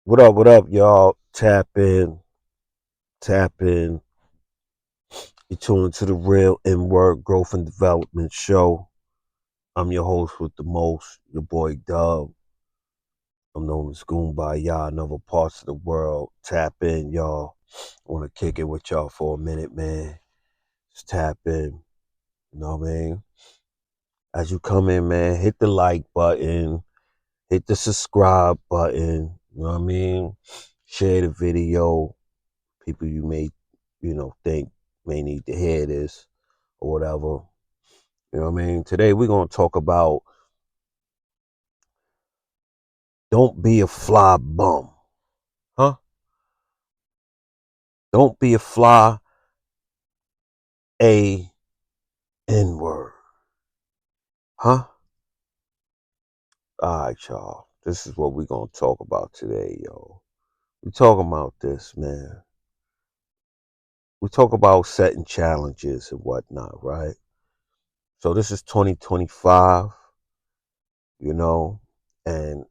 What up, y'all? Tap in. You tune into the Real Inward Growth and Development Show. I'm your host with the most, your boy Dub. I'm known as Goombaya in other parts of the world. Tap in, y'all. I want to kick it with y'all for a minute, man. Just tap in. You know what I mean? As you come in, man, hit the like button, hit the subscribe button. You know what I mean? Share the video. People you may, think may need to hear this or whatever. You know what I mean? Today we're gonna talk about don't be a fly bum. Huh? Don't be a fly a N-word. Huh? Alright, y'all. This is what we're gonna talk about today, yo. We talking about this, man. We talk about setting challenges and whatnot, right? So this is 2025, you know, and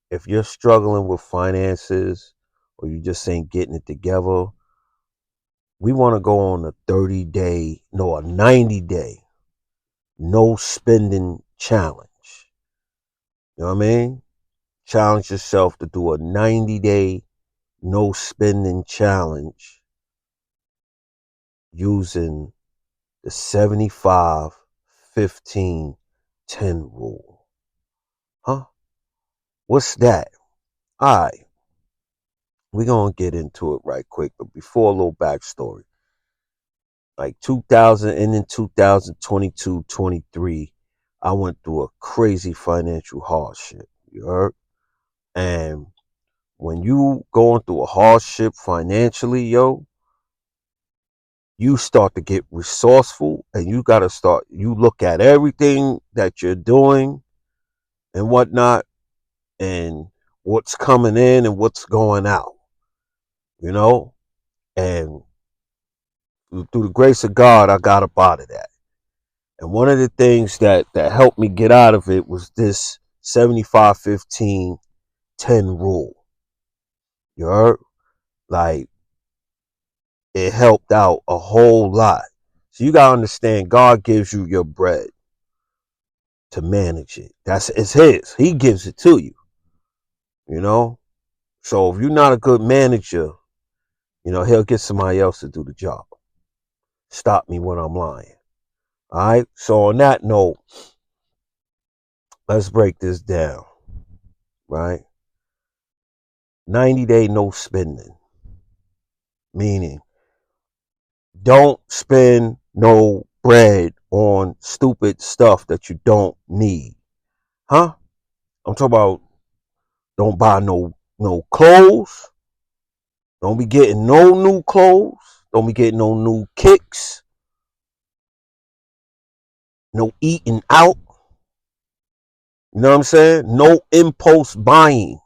if you're struggling with finances or you just ain't getting it together, we want to go on a 90-day no spending challenge. You know what I mean? Challenge yourself to do a 90-day no spending challenge using the 75-15-10 rule. Huh? What's that? All right. We're going to get into it right quick, but before, a little backstory. Like 2000 and in 2022, 23, I went through a crazy financial hardship. You heard? And when you going through a hardship financially, yo, you start to get resourceful and you look at everything that you're doing and whatnot and what's coming in and what's going out, you know? And through the grace of God, I got up out of that. And one of the things that helped me get out of it was this 75-15-10 rule. You heard? Like, it helped out a whole lot. So you gotta understand, God gives you your bread to manage it. It's his. He gives it to you. You know? So if you're not a good manager, he'll get somebody else to do the job. Stop me when I'm lying. Alright? So on that note, let's break this down. Right? 90-day no spending. Meaning, don't spend no bread on stupid stuff that you don't need. Huh? I'm talking about don't buy no clothes. Don't be getting no new clothes. Don't be getting no new kicks. No eating out. You know what I'm saying? No impulse buying.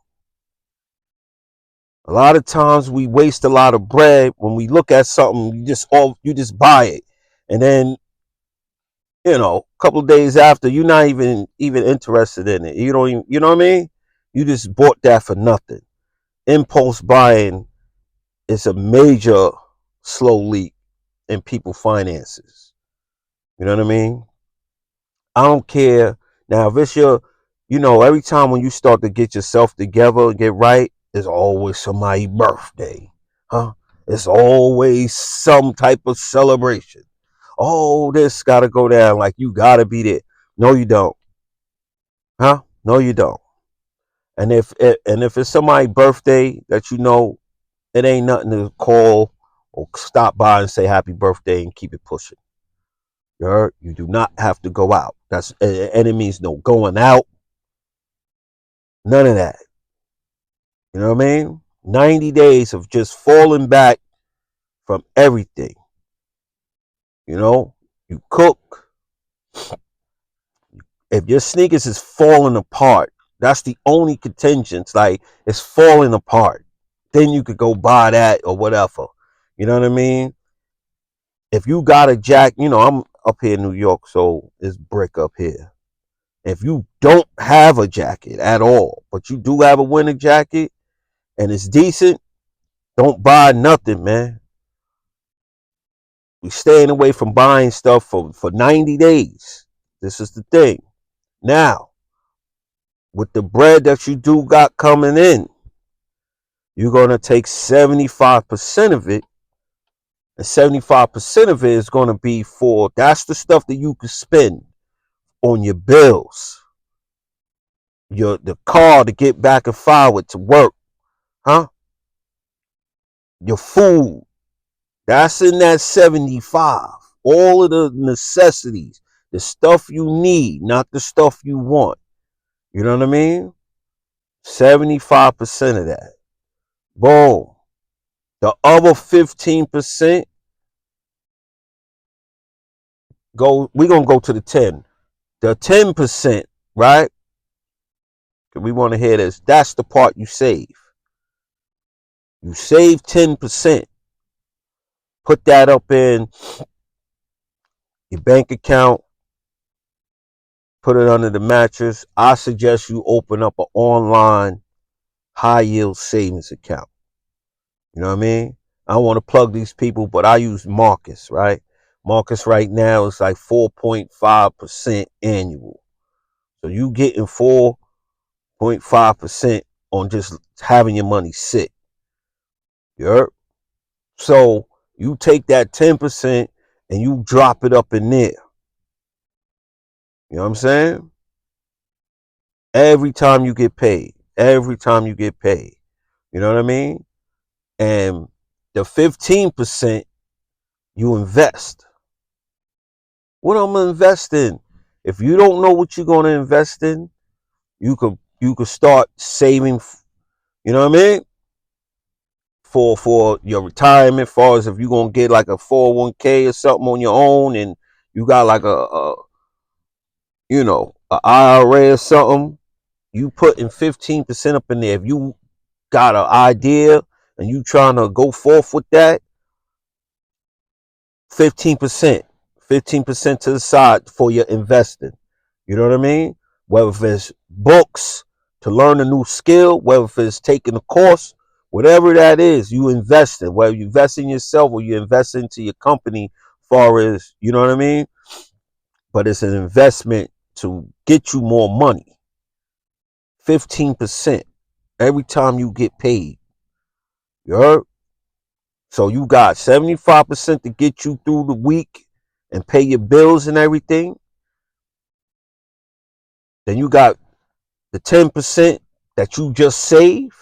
A lot of times we waste a lot of bread when we look at something, you just buy it. And then, a couple of days after, you're not even interested in it. You don't even, you know what I mean? You just bought that for nothing. Impulse buying is a major slow leak in people's finances. You know what I mean? I don't care. Now, if it's every time when you start to get yourself together and get right, it's always somebody's birthday. Huh? It's always some type of celebration. Oh, this got to go down. Like, you got to be there. No, you don't. Huh? No, you don't. And if it's somebody's birthday that it ain't nothing to call or stop by and say happy birthday and keep it pushing. You heard? You do not have to go out. And it means no going out. None of that. You know what I mean? 90 days of just falling back from everything. You know? You cook. If your sneakers is falling apart, that's the only contingent. Like, it's falling apart. Then you could go buy that or whatever. You know what I mean? If you got a jacket, I'm up here in New York, so it's brick up here. If you don't have a jacket at all, but you do have a winter jacket, and it's decent, don't buy nothing, man. We staying away from buying stuff for 90 days. This is the thing. Now, with the bread that you do got coming in, you're going to take 75% of it, and 75% of it is going to be for, that's the stuff that you can spend on your bills, the car to get back and forward to work, huh? Your food, that's in that 75. All of the necessities, the stuff you need, not the stuff you want. You know what I mean? 75% of that. Boom. The other 15% we're gonna go to the 10. The 10%, right? We want to hear this. That's the part you save. You save 10%. Put that up in your bank account. Put it under the mattress. I suggest you open up an online high yield savings account. You know what I mean? I don't want to plug these people, but I use Marcus, right? Marcus right now is like 4.5% annual. So you getting 4.5% on just having your money sit. You heard? So you take that 10% and you drop it up in there. You know what I'm saying? Every time you get paid. Every time you get paid. You know what I mean? And the 15% you invest. What I'm gonna invest in? If you don't know what you're gonna invest in, you could start saving. You know what I mean? For your retirement, far as if you're gonna get like a 401k or something on your own, and you got like a IRA or something, you putting 15% up in there. If you got an idea and you trying to go forth with that, 15%, 15% to the side for your investing. You know what I mean? Whether it's books to learn a new skill, whether it's taking a course, whatever that is, you invest in. Whether you invest in yourself or you invest into your company, far as, you know what I mean? But it's an investment to get you more money. 15% every time you get paid. You heard? So you got 75% to get you through the week and pay your bills and everything. Then you got the 10% that you just save.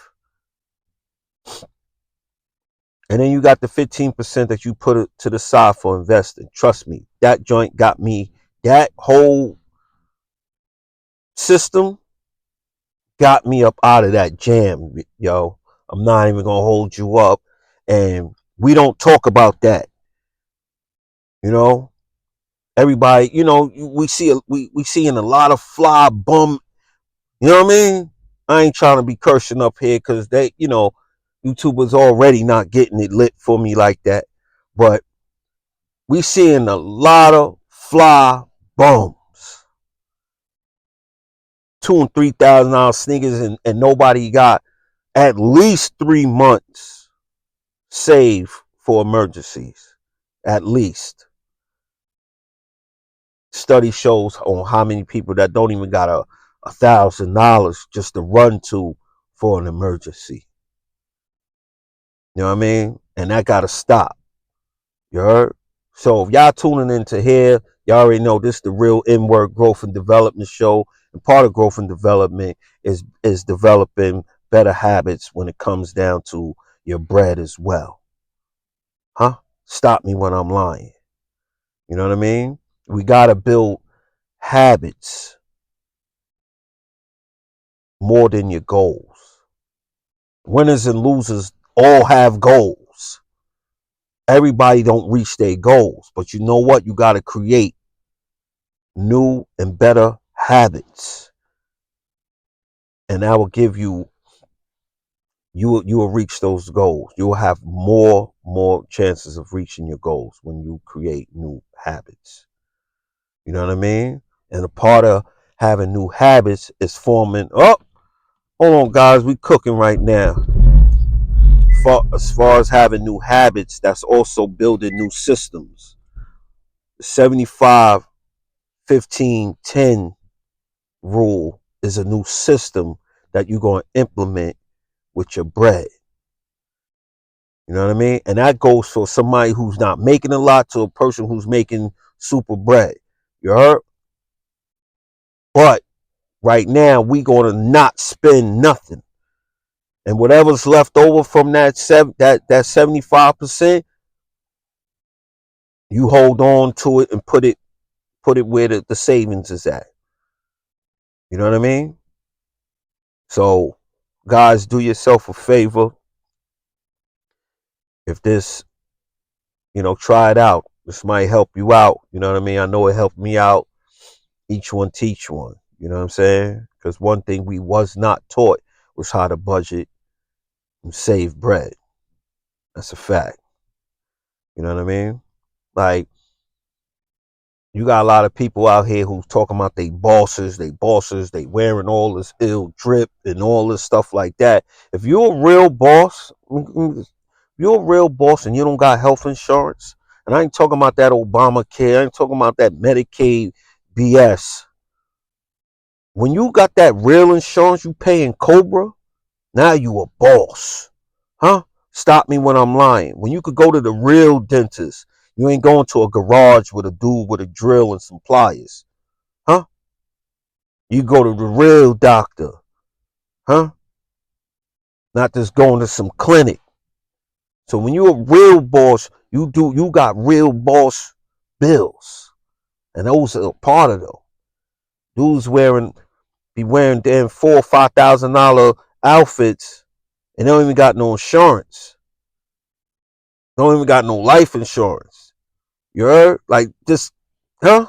And then you got the 15% that you put it to the side for investing. Trust me, that joint got me, that whole system got me up out of that jam, yo. I'm not even going to hold you up. And we don't talk about that. You know, everybody, we seeing a lot of fly bum. You know what I mean? I ain't trying to be cursing up here because YouTubers already not getting it lit for me like that. But we seeing a lot of fly bums. $2,000 and $3,000 sneakers, and nobody got at least 3 months saved for emergencies. At least. Study shows on how many people that don't even got $1,000 just to run to for an emergency. You know what I mean? And that gotta stop. You heard? So if y'all tuning into here, y'all already know this is the real Inward Growth and Development show. And part of growth and development is developing better habits when it comes down to your bread as well. Huh? Stop me when I'm lying. You know what I mean? We gotta build habits more than your goals. Winners and losers all have goals. Everybody don't reach their goals, but you know what? You got to create new and better habits, and that will give you will reach those goals. You will have more chances of reaching your goals when you create new habits. You know what I mean? And a part of having new habits is forming. Oh, hold on, guys, we cooking right now. far as having new habits, that's also building new systems. The 75, 15, 10 rule is a new system that you're going to implement with your bread. You know what I mean? And that goes for somebody who's not making a lot to a person who's making super bread. You heard? But right now, we going to not spend nothing. And whatever's left over from that 75%, you hold on to it and put it where the savings is at. You know what I mean? So, guys, do yourself a favor. If this, try it out. This might help you out. You know what I mean? I know it helped me out. Each one teach one. You know what I'm saying? Because one thing we was not taught was how to budget and save bread. That's a fact. You know what I mean? Like, you got a lot of people out here who's talking about they bosses, they wearing all this ill drip and all this stuff like that. If you're a real boss, and you don't got health insurance, and I ain't talking about that Obamacare, I ain't talking about that Medicaid BS. When you got that real insurance, you paying Cobra, now you a boss. Huh? Stop me when I'm lying. When you could go to the real dentist, you ain't going to a garage with a dude with a drill and some pliers. Huh? You go to the real doctor. Huh? Not just going to some clinic. So when you're a real boss, you got real boss bills. And those are part of them. Dudes be wearing damn $4,000 or $5,000 outfits and they don't even got no insurance. Don't even got no life insurance. You heard? Like just, huh?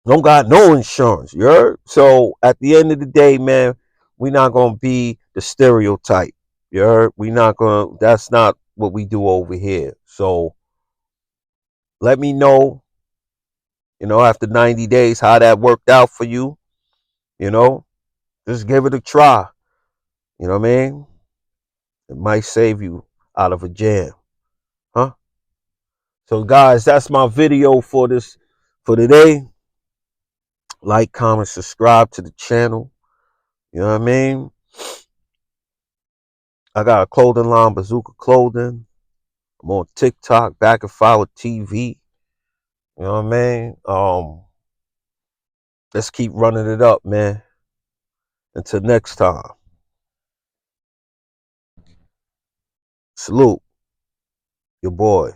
Don't got no insurance. You heard? So at the end of the day, man, we not gonna be the stereotype. You heard? We not gonna. That's not what we do over here. So let me know. After 90 days, how that worked out for you. You know, just give it a try. You know what I mean? It might save you out of a jam, huh? So guys, that's my video for today. Like, comment, subscribe to the channel. You know what I mean? I got a clothing line, Bazooka Clothing. I'm on TikTok, Back and Forward TV. You know what I mean? Let's keep running it up, man. Until next time. Salute. Your boy.